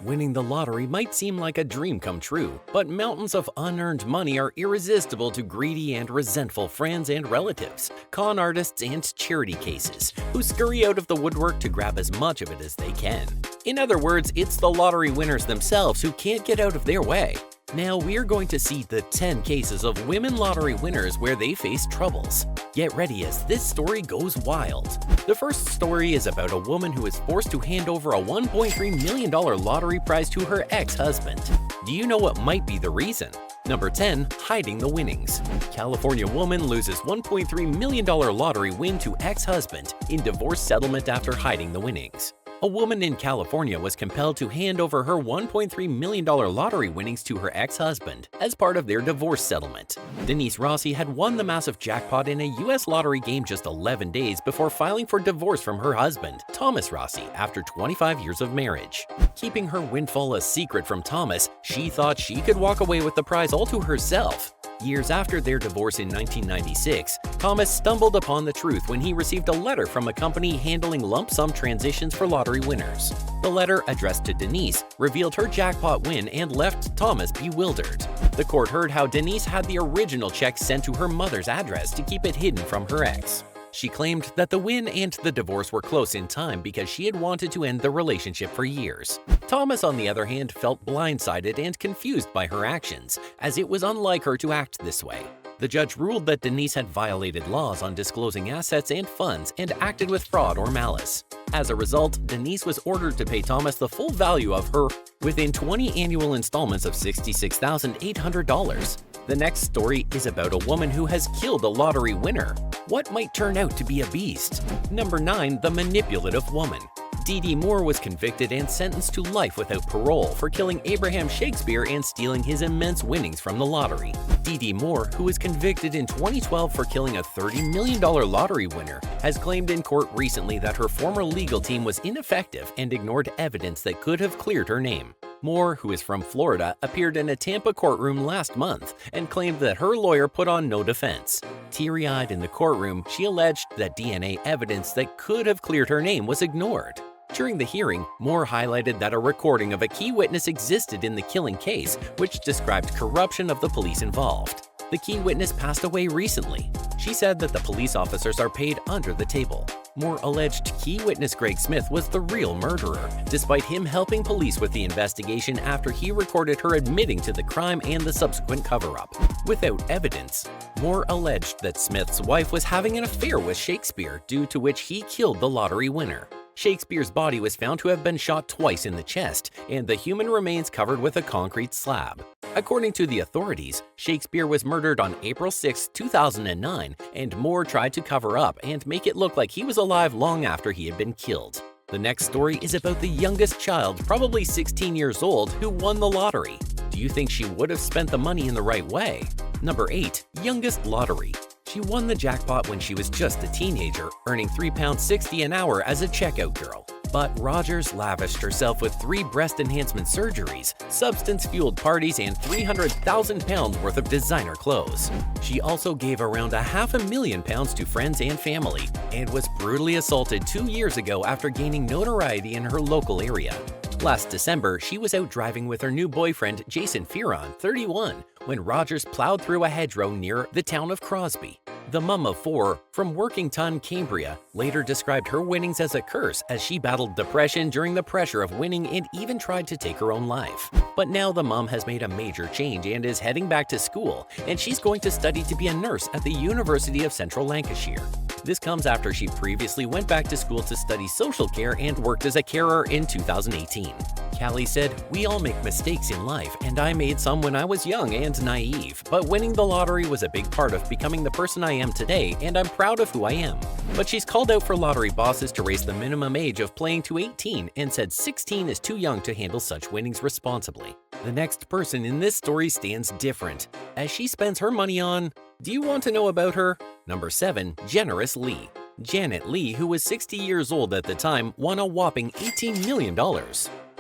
Winning the lottery might seem like a dream come true, but mountains of unearned money are irresistible to greedy and resentful friends and relatives, con artists and charity cases, who scurry out of the woodwork to grab as much of it as they can. In other words, it's the lottery winners themselves who can't get out of their way. Now we're going to see the 10 cases of women lottery winners where they face troubles. Get ready as this story goes wild. The first story is about a woman who is forced to hand over a $1.3 million lottery prize to her ex-husband. Do you know what might be the reason? Number 10. Hiding the winnings. California woman loses $1.3 million lottery win to ex-husband in divorce settlement after hiding the winnings. A woman in California was compelled to hand over her $1.3 million lottery winnings to her ex-husband as part of their divorce settlement. Denise Rossi had won the massive jackpot in a U.S. lottery game just 11 days before filing for divorce from her husband, Thomas Rossi, after 25 years of marriage. Keeping her windfall a secret from Thomas, she thought she could walk away with the prize all to herself. Years after their divorce in 1996, Thomas stumbled upon the truth when he received a letter from a company handling lump sum transitions for lottery winners. The letter, addressed to Denise, revealed her jackpot win and left Thomas bewildered. The court heard how Denise had the original check sent to her mother's address to keep it hidden from her ex. She claimed that the win and the divorce were close in time because she had wanted to end the relationship for years. Thomas, on the other hand, felt blindsided and confused by her actions, as it was unlike her to act this way. The judge ruled that Denise had violated laws on disclosing assets and funds and acted with fraud or malice. As a result, Denise was ordered to pay Thomas the full value of her within 20 annual installments of $66,800. The next story is about a woman who has killed a lottery winner. What might turn out to be a beast? Number 9. The manipulative woman. Dee Dee Moore was convicted and sentenced to life without parole for killing Abraham Shakespeare and stealing his immense winnings from the lottery. Dee Dee Moore, who was convicted in 2012 for killing a $30 million lottery winner, has claimed in court recently that her former legal team was ineffective and ignored evidence that could have cleared her name. Moore, who is from Florida, appeared in a Tampa courtroom last month and claimed that her lawyer put on no defense. Teary-eyed in the courtroom, she alleged that DNA evidence that could have cleared her name was ignored. During the hearing, Moore highlighted that a recording of a key witness existed in the killing case, which described corruption of the police involved. The key witness passed away recently. She said that the police officers are paid under the table. Moore alleged key witness Greg Smith was the real murderer, despite him helping police with the investigation after he recorded her admitting to the crime and the subsequent cover-up. Without evidence, Moore alleged that Smith's wife was having an affair with Shakespeare, due to which he killed the lottery winner. Shakespeare's body was found to have been shot twice in the chest, and the human remains covered with a concrete slab. According to the authorities, Shakespeare was murdered on April 6, 2009, and Moore tried to cover up and make it look like he was alive long after he had been killed. The next story is about the youngest child, probably 16 years old, who won the lottery. Do you think she would have spent the money in the right way? Number 8. Youngest lottery. She won the jackpot when she was just a teenager, earning £3.60 an hour as a checkout girl. But Rogers lavished herself with 3 breast enhancement surgeries, substance-fueled parties, and £300,000 worth of designer clothes. She also gave around £500,000 to friends and family, and was brutally assaulted 2 years ago after gaining notoriety in her local area. Last December, she was out driving with her new boyfriend, Jason Fearon, 31, when Rogers plowed through a hedgerow near the town of Crosby. The mum of 4, from Workington, Cambria, later described her winnings as a curse as she battled depression during the pressure of winning and even tried to take her own life. But now the mum has made a major change and is heading back to school, and she's going to study to be a nurse at the University of Central Lancashire. This comes after she previously went back to school to study social care and worked as a carer in 2018. Callie said, "We all make mistakes in life, and I made some when I was young and naive, but winning the lottery was a big part of becoming the person I am today, and I'm proud of who I am." But she's called out for lottery bosses to raise the minimum age of playing to 18 and said 16 is too young to handle such winnings responsibly. The next person in this story stands different, as she spends her money on... Do you want to know about her? Number 7. Generous Lee. Janet Lee, who was 60 years old at the time, won a whopping $18 million.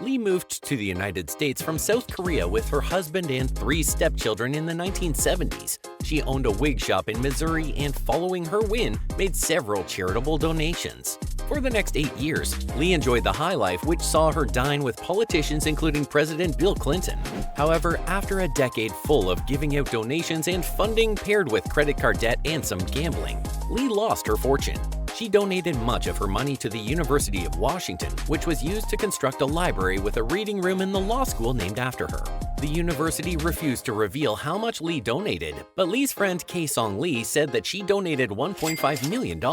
Lee moved to the United States from South Korea with her husband and 3 stepchildren in the 1970s. She owned a wig shop in Missouri and, following her win, made several charitable donations. For the next 8 years, Lee enjoyed the high life, which saw her dine with politicians including President Bill Clinton. However, after a decade full of giving out donations and funding paired with credit card debt and some gambling, Lee lost her fortune. She donated much of her money to the University of Washington, which was used to construct a library with a reading room in the law school named after her. The university refused to reveal how much Lee donated, but Lee's friend Kae-Song Lee said that she donated $1.5 million.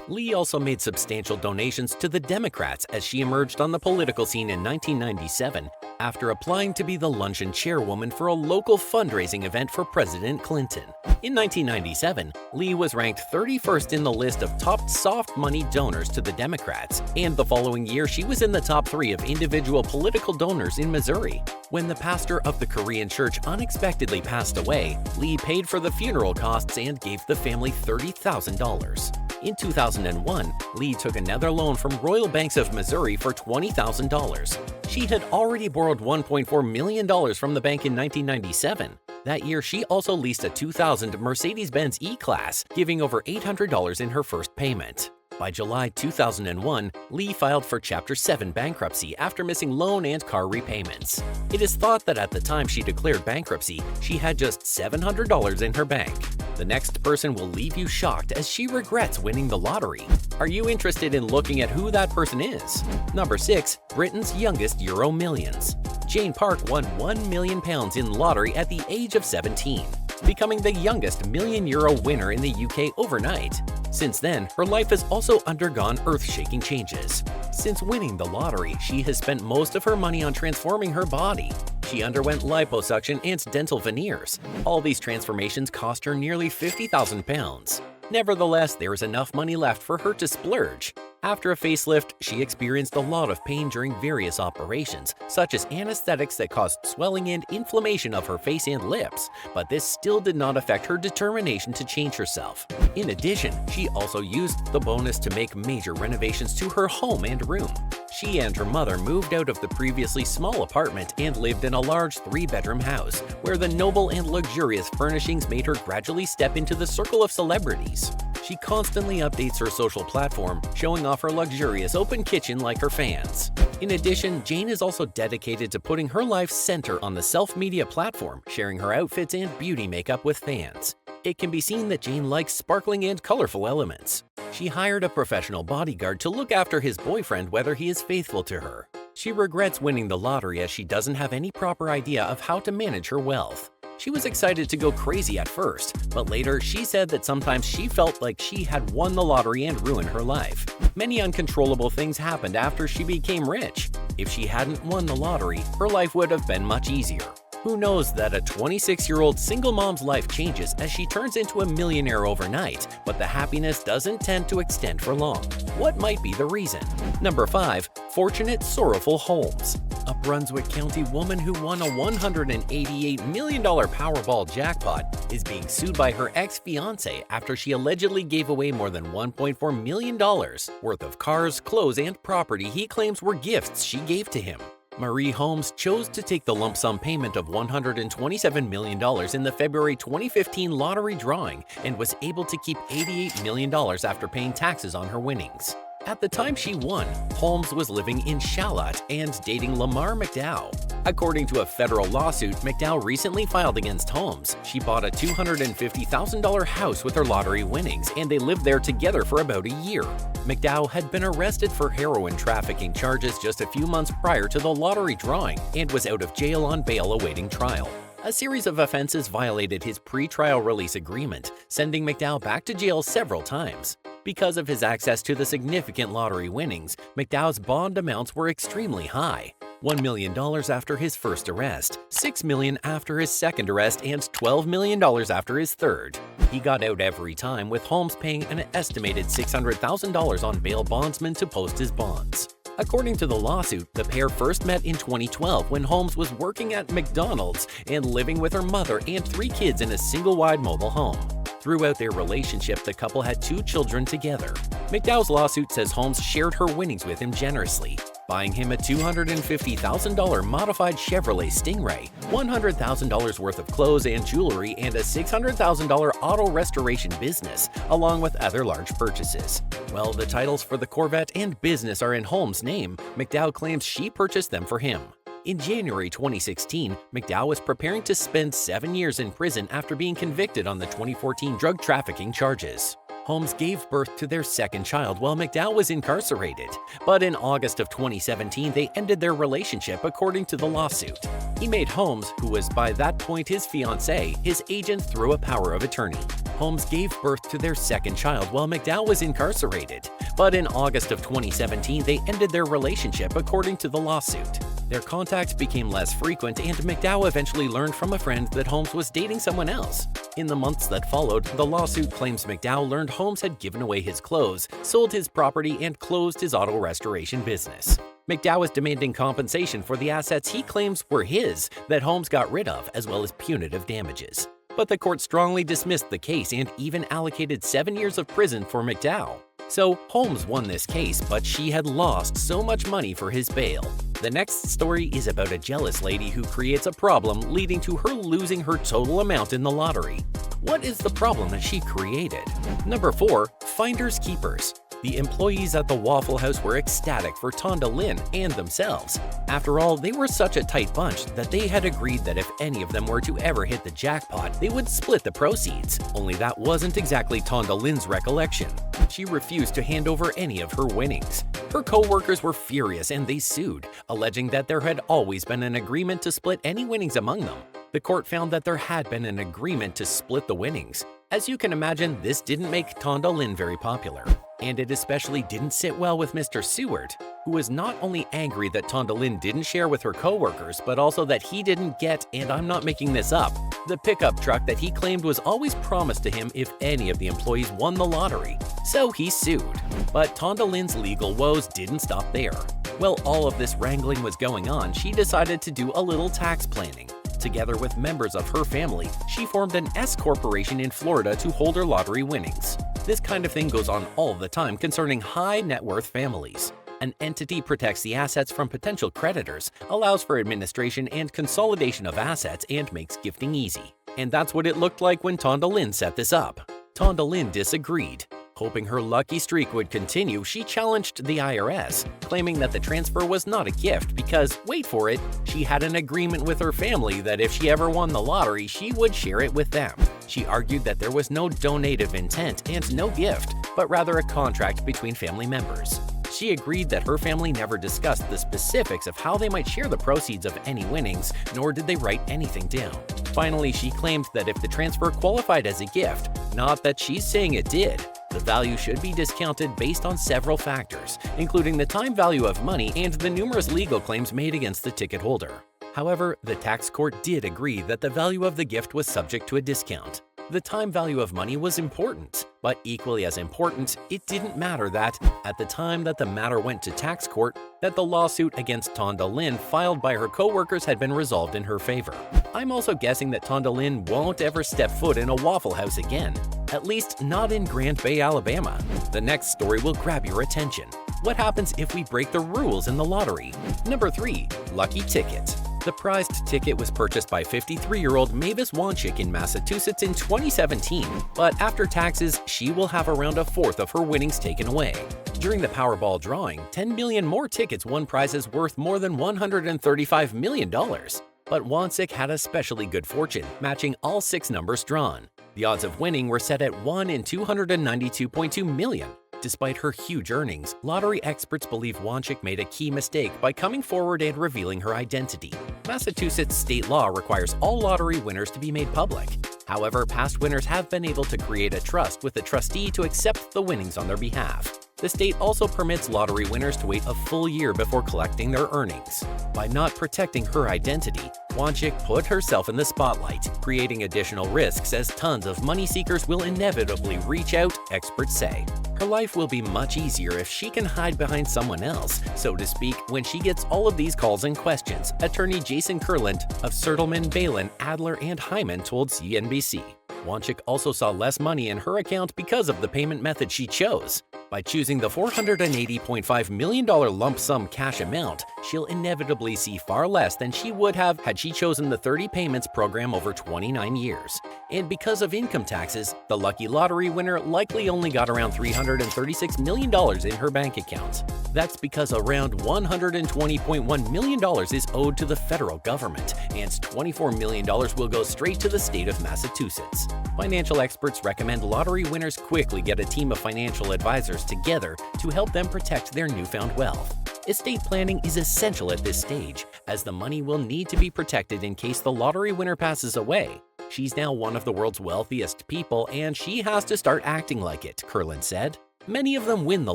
Lee also made substantial donations to the Democrats as she emerged on the political scene in 1997 after applying to be the luncheon chairwoman for a local fundraising event for President Clinton. In 1997, Lee was ranked 31st in the list of top soft money donors to the Democrats, and the following year she was in the top 3 of individual political donors in Missouri. When the pastor of the Korean church unexpectedly passed away, Lee paid for the funeral costs and gave the family $30,000. In 2001, Lee took another loan from Royal Banks of Missouri for $20,000. She had already borrowed $1.4 million from the bank in 1997. That year, she also leased a 2000 Mercedes-Benz E-Class, giving over $800 in her first payment. By July 2001, Lee filed for Chapter 7 bankruptcy after missing loan and car repayments. It is thought that at the time she declared bankruptcy, she had just $700 in her bank. The next person will leave you shocked as she regrets winning the lottery. Are you interested in looking at who that person is? Number 6. Britain's youngest Euro Millions. Jane Park won £1 million in lottery at the age of 17, becoming the youngest €1,000,000 winner in the UK overnight. Since then, her life has also undergone earth-shaking changes. Since winning the lottery, she has spent most of her money on transforming her body. She underwent liposuction and dental veneers. All these transformations cost her nearly £50,000. Nevertheless, there is enough money left for her to splurge. After a facelift, she experienced a lot of pain during various operations, such as anesthetics that caused swelling and inflammation of her face and lips, but this still did not affect her determination to change herself. In addition, she also used the bonus to make major renovations to her home and room. She and her mother moved out of the previously small apartment and lived in a large 3-bedroom house, where the noble and luxurious furnishings made her gradually step into the circle of celebrities. She constantly updates her social platform, showing off her luxurious open kitchen like her fans. In addition, Jane is also dedicated to putting her life center on the self-media platform, sharing her outfits and beauty makeup with fans. It can be seen that Jane likes sparkling and colorful elements. She hired a professional bodyguard to look after his boyfriend whether he is faithful to her. She regrets winning the lottery as she doesn't have any proper idea of how to manage her wealth. She was excited to go crazy at first, but later she said that sometimes she felt like she had won the lottery and ruined her life. Many uncontrollable things happened after she became rich. If she hadn't won the lottery, her life would have been much easier. Who knows that a 26-year-old single mom's life changes as she turns into a millionaire overnight, but the happiness doesn't tend to extend for long. What might be the reason? Number 5. Fortunate Sorrowful Holmes. A Brunswick County woman who won a $188 million Powerball jackpot is being sued by her ex-fiancé after she allegedly gave away more than $1.4 million worth of cars, clothes, and property he claims were gifts she gave to him. Marie Holmes chose to take the lump sum payment of $127 million in the February 2015 lottery drawing and was able to keep $88 million after paying taxes on her winnings. At the time she won, Holmes was living in Charlotte and dating Lamar McDowell. According to a federal lawsuit McDowell recently filed against Holmes, she bought a $250,000 house with her lottery winnings, and they lived there together for about a year. McDowell had been arrested for heroin trafficking charges just a few months prior to the lottery drawing and was out of jail on bail awaiting trial. A series of offenses violated his pre-trial release agreement, sending McDowell back to jail several times. Because of his access to the significant lottery winnings, McDowell's bond amounts were extremely high. $1 million after his first arrest, $6 million after his second arrest, and $12 million after his third. He got out every time, with Holmes paying an estimated $600,000 on bail bondsmen to post his bonds. According to the lawsuit, the pair first met in 2012 when Holmes was working at McDonald's and living with her mother and 3 kids in a single-wide mobile home. Throughout their relationship, the couple had 2 children together. McDowell's lawsuit says Holmes shared her winnings with him generously, buying him a $250,000 modified Chevrolet Stingray, $100,000 worth of clothes and jewelry, and a $600,000 auto restoration business, along with other large purchases. While the titles for the Corvette and business are in Holmes' name, McDowell claims she purchased them for him. In January 2016, McDowell was preparing to spend 7 years in prison after being convicted on the 2014 drug trafficking charges. Holmes gave birth to their second child while McDowell was incarcerated, but in August of 2017 they ended their relationship according to the lawsuit. He made Holmes, who was by that point his fiancée, his agent through a power of attorney. Holmes gave birth to their second child while McDowell was incarcerated, but in August of 2017 they ended their relationship according to the lawsuit. Their contact became less frequent, and McDowell eventually learned from a friend that Holmes was dating someone else. In the months that followed, the lawsuit claims McDowell learned Holmes had given away his clothes, sold his property, and closed his auto restoration business. McDowell is demanding compensation for the assets he claims were his that Holmes got rid of, as well as punitive damages. But the court strongly dismissed the case and even allocated 7 years of prison for McDowell. So Holmes won this case, but she had lost so much money for his bail. The next story is about a jealous lady who creates a problem leading to her losing her total amount in the lottery. What is the problem that she created? Number 4. Finders Keepers. The employees at the Waffle House were ecstatic for Tonda Lynn and themselves. After all, they were such a tight bunch that they had agreed that if any of them were to ever hit the jackpot, they would split the proceeds. Only that wasn't exactly Tonda Lynn's recollection. She refused to hand over any of her winnings. Her co-workers were furious and they sued, alleging that there had always been an agreement to split any winnings among them. The court found that there had been an agreement to split the winnings. As you can imagine, this didn't make Tonda Lynn very popular. And it especially didn't sit well with Mr. Seward, who was not only angry that Tonda Lynn didn't share with her co-workers, but also that he didn't get, and I'm not making this up, the pickup truck that he claimed was always promised to him if any of the employees won the lottery. So he sued. But Tonda Lynn's legal woes didn't stop there. While all of this wrangling was going on, she decided to do a little tax planning. Together with members of her family, she formed an S corporation in Florida to hold her lottery winnings. This kind of thing goes on all the time concerning high net worth families. An entity protects the assets from potential creditors, allows for administration and consolidation of assets, and makes gifting easy. And that's what it looked like when Tonda Lynn set this up. Tonda Lynn disagreed. Hoping her lucky streak would continue, she challenged the IRS, claiming that the transfer was not a gift because, wait for it, she had an agreement with her family that if she ever won the lottery, she would share it with them. She argued that there was no donative intent and no gift, but rather a contract between family members. She agreed that her family never discussed the specifics of how they might share the proceeds of any winnings, nor did they write anything down. Finally, she claimed that if the transfer qualified as a gift, not that she's saying it did, the value should be discounted based on several factors, including the time value of money and the numerous legal claims made against the ticket holder. However, the tax court did agree that the value of the gift was subject to a discount. The time value of money was important, but equally as important, it didn't matter that, at the time that the matter went to tax court, that the lawsuit against Tonda Lynn filed by her co-workers had been resolved in her favor. I'm also guessing that Tonda Lynn won't ever step foot in a Waffle House again, at least not in Grand Bay, Alabama. The next story will grab your attention. What happens if we break the rules in the lottery? Number 3. Lucky Ticket. The prized ticket was purchased by 53-year-old Mavis Wanchik in Massachusetts in 2017, but after taxes, she will have around a fourth of her winnings taken away. During the Powerball drawing, 10 million more tickets won prizes worth more than $135 million. But Wanchik had especially good fortune, matching all 6 numbers drawn. The odds of winning were set at 1 in 292.2 million. Despite her huge earnings, lottery experts believe Wanchik made a key mistake by coming forward and revealing her identity. Massachusetts state law requires all lottery winners to be made public. However, past winners have been able to create a trust with the trustee to accept the winnings on their behalf. The state also permits lottery winners to wait a full year before collecting their earnings. By not protecting her identity, Wanchik put herself in the spotlight, creating additional risks as tons of money seekers will inevitably reach out, experts say. Her life will be much easier if she can hide behind someone else, so to speak, when she gets all of these calls and questions, attorney Jason Kurland of Sertelman, Balin, Adler, and Hyman told CNBC. Wanchik also saw less money in her account because of the payment method she chose. By choosing the $480.5 million lump sum cash amount, she'll inevitably see far less than she would have had she chosen the 30 payments program over 29 years. And because of income taxes, the lucky lottery winner likely only got around $336 million in her bank account. That's because around $120.1 million is owed to the federal government, and $24 million will go straight to the state of Massachusetts. Financial experts recommend lottery winners quickly get a team of financial advisors together to help them protect their newfound wealth. Estate planning is essential at this stage, as the money will need to be protected in case the lottery winner passes away. She's now one of the world's wealthiest people, and she has to start acting like it, Kurland said. Many of them win the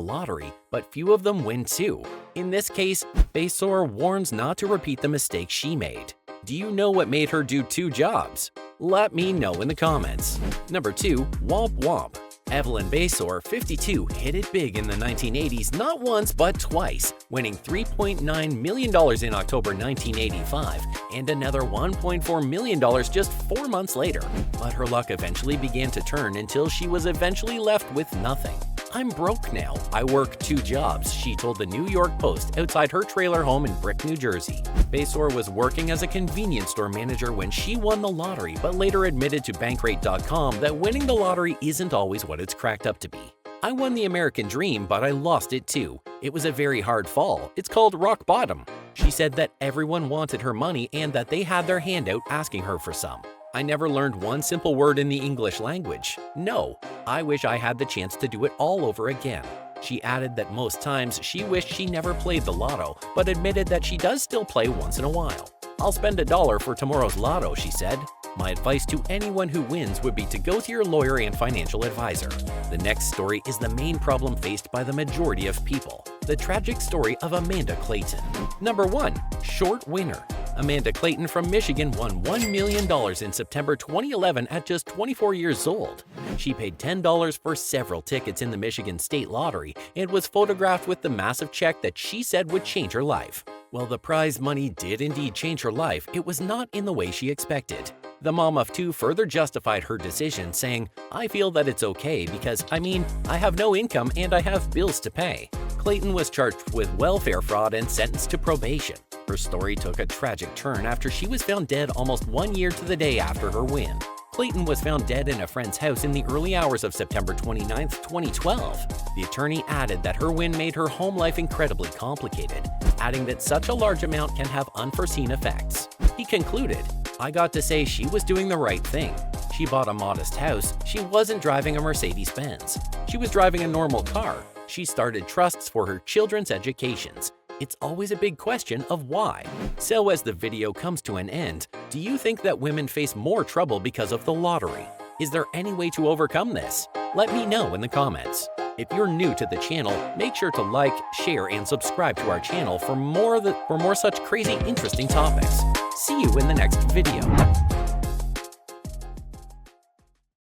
lottery, but few of them win too. In this case, Besor warns not to repeat the mistake she made. Do you know what made her do 2 jobs? Let me know in the comments. Number 2. Womp Womp. Evelyn Besor, 52, hit it big in the 1980s not once but twice, winning $3.9 million in October 1985 and another $1.4 million just 4 months later. But her luck eventually began to turn until she was eventually left with nothing. "I'm broke now. I work 2 jobs," she told the New York Post outside her trailer home in Brick, New Jersey. Besor was working as a convenience store manager when she won the lottery, but later admitted to Bankrate.com that winning the lottery isn't always what it's cracked up to be. "I won the American dream, but I lost it too. It was a very hard fall. It's called rock bottom." She said that everyone wanted her money and that they had their hand out asking her for some. "I never learned one simple word in the English language. No, I wish I had the chance to do it all over again." She added that most times she wished she never played the lotto, but admitted that she does still play once in a while. "I'll spend $1 for tomorrow's lotto," she said. "My advice to anyone who wins would be to go to your lawyer and financial advisor." The next story is the main problem faced by the majority of people: the tragic story of Amanda Clayton. Number 1. Short winner. Amanda Clayton from Michigan won $1 million in September 2011 at just 24 years old. She paid $10 for several tickets in the Michigan State Lottery and was photographed with the massive check that she said would change her life. While the prize money did indeed change her life, it was not in the way she expected. The mom of 2 further justified her decision, saying, "I feel that it's okay because, I have no income and I have bills to pay." Clayton was charged with welfare fraud and sentenced to probation. Her story took a tragic turn after she was found dead almost 1 year to the day after her win. Clayton was found dead in a friend's house in the early hours of September 29, 2012. The attorney added that her win made her home life incredibly complicated, adding that such a large amount can have unforeseen effects. He concluded, "I got to say she was doing the right thing. She bought a modest house. She wasn't driving a Mercedes-Benz. She was driving a normal car. She started trusts for her children's educations. It's always a big question of why." So as the video comes to an end, do you think that women face more trouble because of the lottery? Is there any way to overcome this? Let me know in the comments. If you're new to the channel, make sure to like, share, and subscribe to our channel for more such crazy interesting topics. See you in the next video.